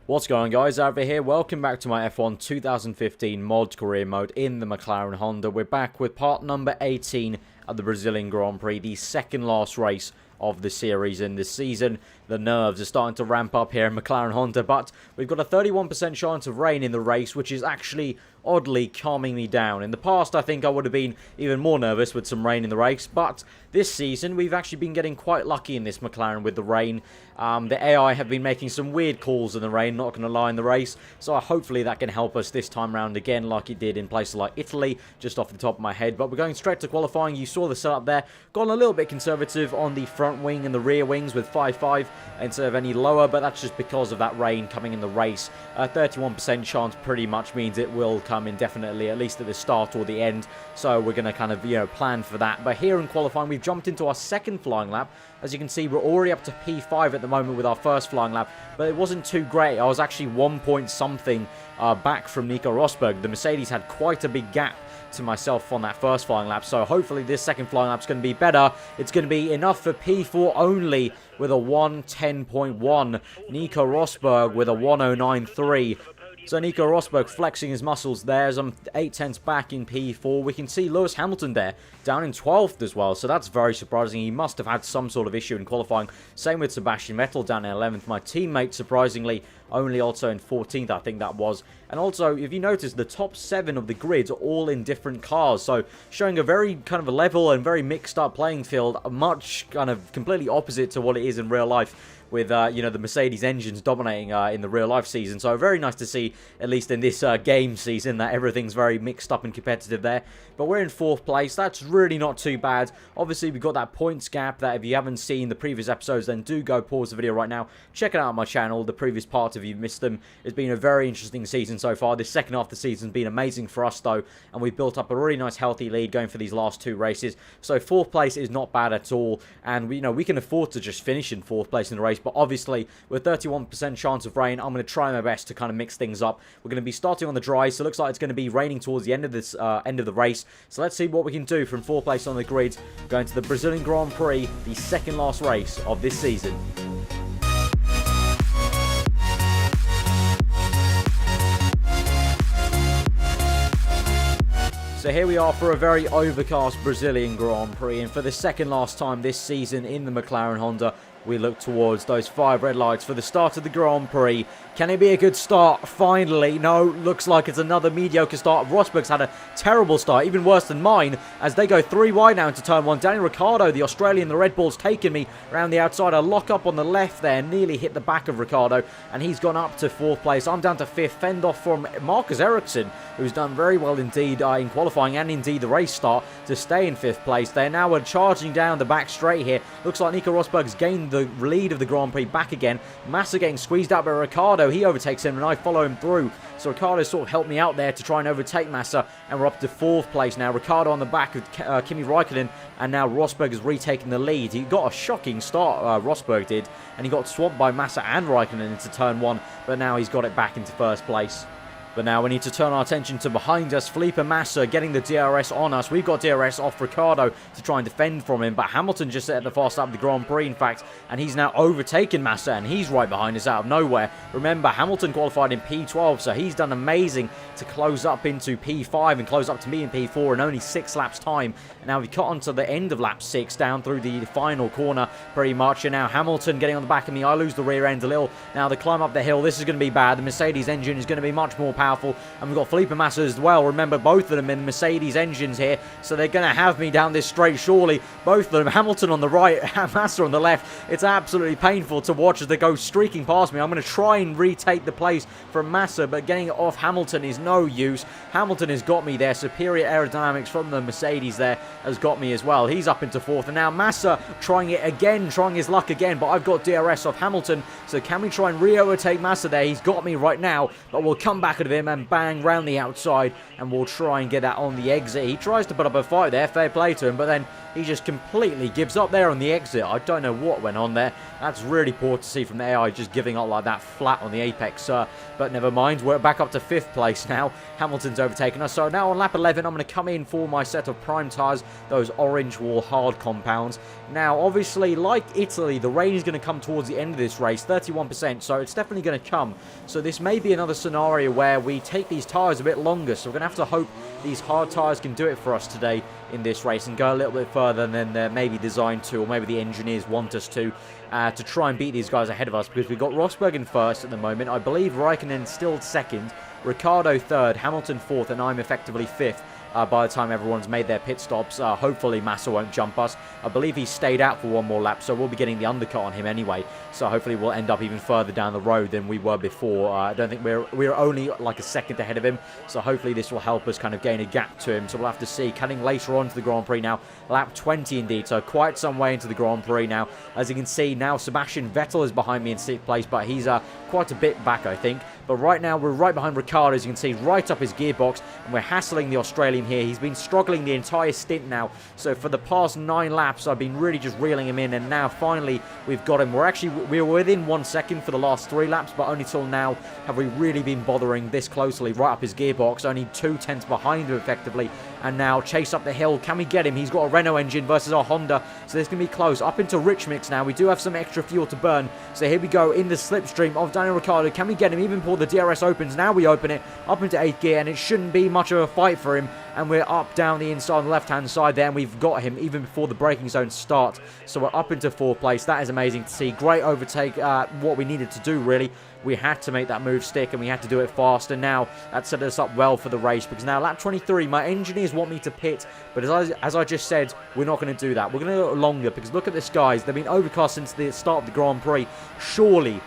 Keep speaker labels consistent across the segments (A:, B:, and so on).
A: What's going on, guys? Over here, welcome back to my F1 2015 mod career mode in the McLaren Honda. We're back with part number 18 at the Brazilian Grand Prix, the second last race of the series in this season. The nerves are starting to ramp up here in McLaren Honda, but we've got a 31% chance of rain in the race, which is actually oddly calming me down. In the past, I think I would have been even more nervous with some rain in the race, but this season, we've actually been getting quite lucky in this McLaren with the rain. The AI have been making some weird calls in the rain, not going to lie, in the race, so hopefully that can help us this time round again, like it did in places like Italy, just off the top of my head. But we're going straight to qualifying. You saw the setup there. Gone a little bit conservative on the front wing and the rear wings with 5.5 instead of any lower, but that's just because of that rain coming in the race. 31% chance pretty much means it will come indefinitely, at least at the start or the end, so we're going to kind of, plan for that. But here in qualifying, we've jumped into our second flying lap. As you can see, we're already up to P5 at the moment with our first flying lap, but it wasn't too great. I was actually 1 point something back from Nico Rosberg. The Mercedes had quite a big gap to myself on that first flying lap, so hopefully this second flying lap is going to be better. It's going to be enough for P4 only with a 110.1. Nico Rosberg with a 109.3. So Nico Rosberg flexing his muscles there as I'm 8/10 back in P4. We can see Lewis Hamilton there down in 12th as well, so that's very surprising. He must have had some sort of issue in qualifying. Same with Sebastian Vettel down in 11th. My teammate, surprisingly, only also in 14th, I think that was. And also, if you notice, the top 7 of the grid are all in different cars, so showing a very kind of a level and very mixed up playing field, much kind of completely opposite to what it is in real life, with, the Mercedes engines dominating in the real-life season. So very nice to see, at least in this game season, that everything's very mixed up and competitive there. But we're in 4th place. That's really not too bad. Obviously, we've got that points gap that if you haven't seen the previous episodes, then do go pause the video right now. Check it out on my channel, the previous parts if you've missed them. It's been a very interesting season so far. This second half of the season has been amazing for us, though, and we've built up a really nice, healthy lead going for these last 2 races. So 4th place is not bad at all, and we can afford to just finish in 4th place in the race. But obviously, with 31% chance of rain, I'm going to try my best to kind of mix things up. We're going to be starting on the dry, so it looks like it's going to be raining towards the end of this end of the race. So let's see what we can do from 4th place on the grid, going to the Brazilian Grand Prix, the second last race of this season. So here we are for a very overcast Brazilian Grand Prix, and for the second last time this season in the McLaren Honda, we look towards those 5 red lights for the start of the Grand Prix. Can it be a good start? Finally. No, looks like it's another mediocre start. Rosberg's had a terrible start, even worse than mine, as they go 3 wide now into turn 1. Daniel Ricciardo, the Australian, the Red Bull's taken me around the outside. I lock up on the left there, nearly hit the back of Ricciardo, and he's gone up to 4th place. I'm down to 5th, fend off from Marcus Ericsson, who's done very well indeed in qualifying and indeed the race start to stay in 5th place. They're now charging down the back straight here. Looks like Nico Rosberg's gained the lead of the Grand Prix back again. Massa getting squeezed out by Ricciardo. He overtakes him and I follow him through. So Ricciardo sort of helped me out there to try and overtake Massa, and we're up to 4th place now. Ricciardo on the back of Kimi Raikkonen, and now Rosberg has retaken the lead. He got a shocking start, Rosberg did, and he got swamped by Massa and Raikkonen into turn 1, but now he's got it back into 1st place. But now we need to turn our attention to behind us. Felipe Massa getting the DRS on us. We've got DRS off Ricciardo to try and defend from him. But Hamilton just at the fast lap of the Grand Prix, in fact. And he's now overtaken Massa. And he's right behind us out of nowhere. Remember, Hamilton qualified in P12. So he's done amazing to close up into P5 and close up to me in P4 in only 6 laps time. And now we cut onto the end of lap 6 down through the final corner pretty much. And now Hamilton getting on the back of me. I lose the rear end a little. Now the climb up the hill. This is going to be bad. The Mercedes engine is going to be much more powerful. And we've got Felipe Massa as well. Remember, both of them in Mercedes engines here, so they're going to have me down this straight surely. Both of them, Hamilton on the right, Massa on the left. It's absolutely painful to watch as they go streaking past me. I'm going to try and retake the place from Massa, but getting it off Hamilton is no use. Hamilton has got me there. Superior aerodynamics from the Mercedes there has got me as well. He's up into 4th, and now Massa trying it again, trying his luck again, but I've got DRS off Hamilton, so can we try and re-overtake Massa there? He's got me right now, but we'll come back at him and bang round the outside, and we'll try and get that on the exit. He tries to put up a fight there, fair play to him, but then he just completely gives up there on the exit. I don't know what went on there. That's really poor to see from the AI, just giving up like that flat on the apex. But never mind, we're back up to 5th place now. Hamilton's overtaken us. So now on lap 11, I'm going to come in for my set of prime tyres, those orange wall hard compounds. Now, obviously, like Italy, the rain is going to come towards the end of this race, 31%, so it's definitely going to come. So this may be another scenario where we take these tyres a bit longer, so we're going to have to hope these hard tyres can do it for us today in this race and go a little bit further than they're maybe designed to, or maybe the engineers want us to try and beat these guys ahead of us, because we've got Rosberg in 1st at the moment. I believe Raikkonen still 2nd, Ricciardo 3rd, Hamilton 4th, and I'm effectively 5th. By the time everyone's made their pit stops. Hopefully Massa won't jump us. I believe he stayed out for one more lap, so we'll be getting the undercut on him anyway. So hopefully we'll end up even further down the road than we were before. I don't think we're only like a second ahead of him, so hopefully this will help us kind of gain a gap to him. So we'll have to see. Cutting later on to the Grand Prix now. Lap 20 indeed, so quite some way into the Grand Prix now. As you can see now, Sebastian Vettel is behind me in 6th place, but he's quite a bit back, I think. But right now, we're right behind Ricciardo, as you can see, right up his gearbox, and we're hassling the Australian here. He's been struggling the entire stint now, so for the past 9 laps, I've been really just reeling him in, and now, finally, we've got him. We were within 1 second for the last 3 laps, but only till now have we really been bothering this closely, right up his gearbox, only 2 tenths behind him, effectively, and now chase up the hill. Can we get him? He's got a Renault engine versus our Honda, so this can be close. Up into Rich Mix now. We do have some extra fuel to burn, so here we go in the slipstream of Daniel Ricciardo. Can we get him? Even before the DRS opens, now we open it up into 8th gear, and it shouldn't be much of a fight for him, and we're up down the inside on the left hand side there, and we've got him even before the braking zone start. So we're up into 4th place. That is amazing to see. Great overtake, what we needed to do really. We had to make that move stick, and we had to do it fast, and now that set us up well for the race, because now lap 23, my engineers want me to pit, but as I just said, we're not going to do that. We're going to go longer, because look at this, guys. They've been overcast since the start of the Grand Prix. Surely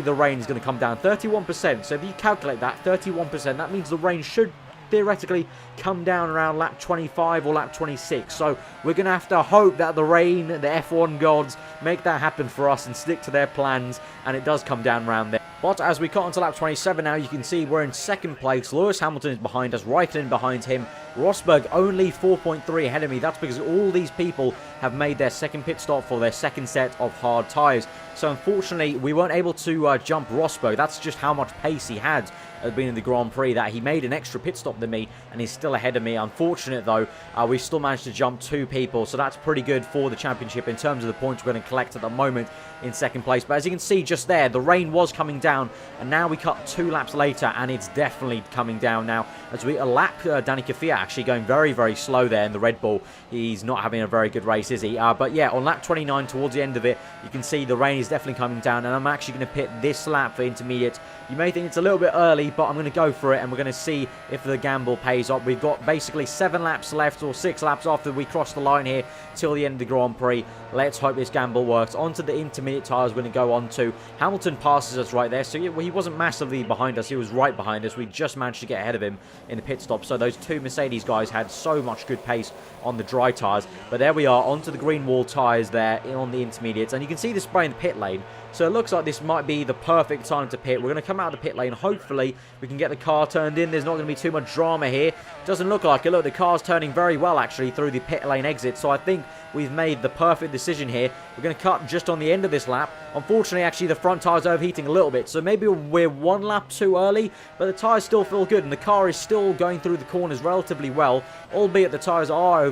A: the rain is going to come down. 31%, so if you calculate that, 31%, that means the rain should theoretically come down around lap 25 or lap 26. So we're going to have to hope that the rain, the F1 gods, make that happen for us and stick to their plans, and it does come down around there. But as we cut onto lap 27 now, you can see we're in 2nd place. Lewis Hamilton is behind us, Raikkonen behind him. Rosberg only 4.3 ahead of me. That's because all these people have made their 2nd pit stop for their 2nd set of hard tyres. So unfortunately, we weren't able to jump Rosberg. That's just how much pace he had been in the Grand Prix, that he made an extra pit stop than me, and he's still ahead of me. Unfortunate though, we still managed to jump 2 people, so that's pretty good for the championship in terms of the points we're going to collect at the moment in 2nd place. But as you can see just there, the rain was coming down, and now we cut 2 laps later, and it's definitely coming down now as we lap Danny Kvyat, actually going very, very slow there in the Red Bull. He's not having a very good race, is he? But yeah, on lap 29, towards the end of it, you can see the rain is definitely coming down, and I'm actually going to pit this lap for intermediate. You may think it's a little bit early, but I'm going to go for it, and we're going to see if the gamble pays off. We've got basically 7 laps left, or 6 laps after we cross the line here till the end of the Grand Prix. Let's hope this gamble works. Onto the intermediate tyres we're going to go on to. Hamilton passes us right there, so he wasn't massively behind us. He was right behind us. We just managed to get ahead of him in the pit stop. So those 2 Mercedes guys had so much good pace on the dry tyres. But there we are, onto the green wall tyres there on the intermediates, and you can see the spray in the pit lane. So it looks like this might be the perfect time to pit. We're going to come out of the pit lane. Hopefully, we can get the car turned in. There's not going to be too much drama here. Doesn't look like it. Look, the car's turning very well, actually, through the pit lane exit. So I think we've made the perfect decision here. We're going to cut just on the end of this lap. Unfortunately, actually, the front tyre's overheating a little bit. So maybe we're 1 lap too early, but the tyres still feel good, and the car is still going through the corners relatively well, albeit the tyres are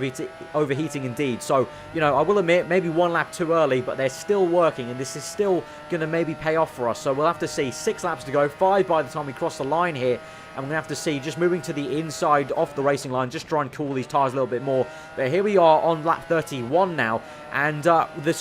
A: overheating indeed. So, you know, I will admit, maybe 1 lap too early, but they're still working, and this is still going to maybe pay off for us. So we'll have to see. 6 laps to go, 5 by the time we cross the line here. And we're going to have to see, just moving to the inside off the racing line, just try and cool these tyres a little bit more. But here we are on lap 31 now, and the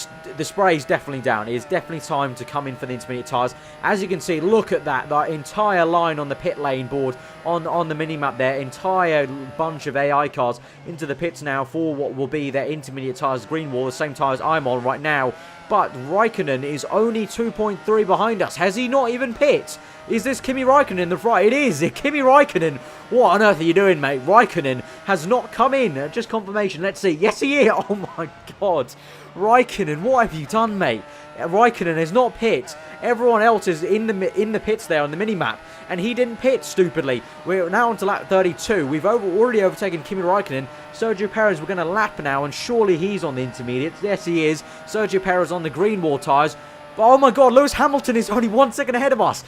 A: spray is definitely down. It is definitely time to come in for the intermediate tyres. As you can see, look at that entire line on the pit lane board, on the mini-map there, entire bunch of AI cars into the pits now for what will be their intermediate tyres, green wall, the same tyres I'm on right now. But Raikkonen is only 2.3 behind us. Has he not even pit? Is this Kimi Raikkonen in the front? It is. Kimi Raikkonen. What on earth are you doing, mate? Raikkonen has not come in. Just confirmation. Let's see. Yes, he is. Oh, my God. Raikkonen, what have you done, mate? Raikkonen has not pit. Everyone else is in the pits there on the mini-map. And he didn't pit, stupidly. We're now on to lap 32. We've already overtaken Kimi Raikkonen. Sergio Perez, we're going to lap now. And surely he's on the intermediates. Yes, he is. Sergio Perez on the green wall tyres. But, oh, my God. Lewis Hamilton is only 1 second ahead of us.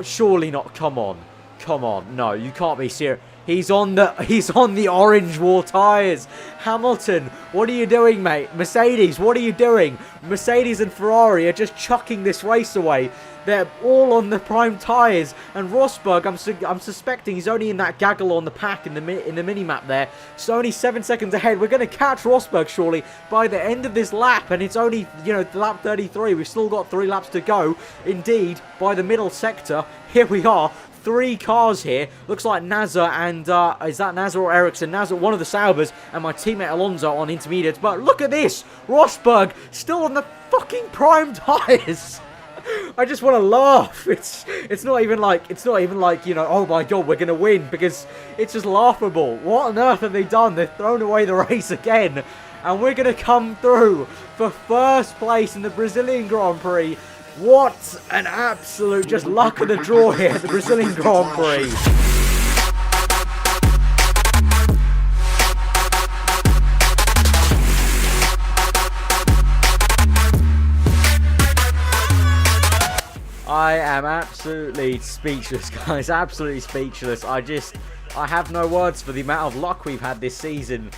A: Surely not. Come on. Come on. No, you can't be serious. He's on the orange wall tyres. Hamilton, what are you doing, mate? Mercedes, what are you doing? Mercedes and Ferrari are just chucking this race away. They're all on the prime tyres. And Rosberg, I'm suspecting he's only in that gaggle on the pack in the mini-map there. So only 7 seconds ahead. We're going to catch Rosberg, surely, by the end of this lap. And it's only, lap 33. We've still got 3 laps to go. Indeed, by the middle sector, here we are. 3 cars here. Looks like Nasser and, is that Nasser or Ericsson? Nasser, one of the Saubers, and my teammate Alonso on intermediates. But look at this! Rosberg still on the fucking prime tyres! I just want to laugh. It's not even like, oh my God, we're going to win, because it's just laughable. What on earth have they done? They've thrown away the race again. And we're going to come through for first place in the Brazilian Grand Prix. What an absolute just luck of the draw here at the Brazilian Grand Prix. I am absolutely speechless, guys. Absolutely speechless. I have no words for the amount of luck we've had this season.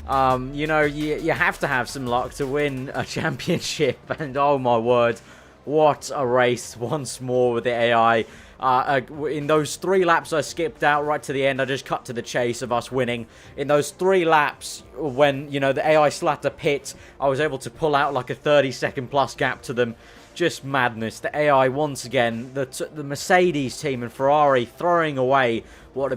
A: You have to have some luck to win a championship. And oh my word. What a race once more with the AI. In those 3 laps I skipped out right to the end, I just cut to the chase of us winning. In those 3 laps, when, the AI still had to pit, I was able to pull out like a 30-second plus gap to them. Just madness. The AI, once again, the Mercedes team and Ferrari throwing away what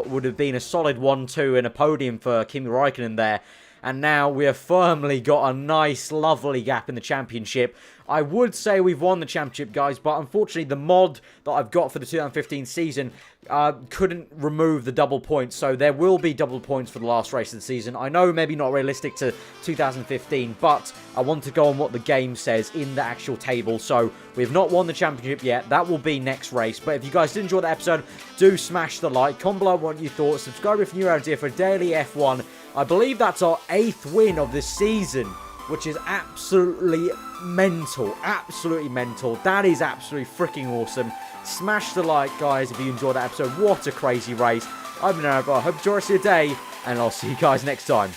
A: would have been a solid 1-2 and a podium for Kimi Raikkonen there. And now we have firmly got a nice, lovely gap in the championship. I would say we've won the championship, guys, but unfortunately the mod that I've got for the 2015 season couldn't remove the double points, so there will be double points for the last race of the season. I know maybe not realistic to 2015, but I want to go on what the game says in the actual table. So we have not won the championship yet. That will be next race. But if you guys did enjoy the episode, do smash the like. Comment below what you thought. Subscribe if you're new around here for daily F1. I believe that's our 8th win of this season, which is absolutely mental. Absolutely mental. That is absolutely freaking awesome. Smash the like, guys, if you enjoyed that episode. What a crazy race. I've been aarava. I hope you enjoy the rest of your day, and I'll see you guys next time.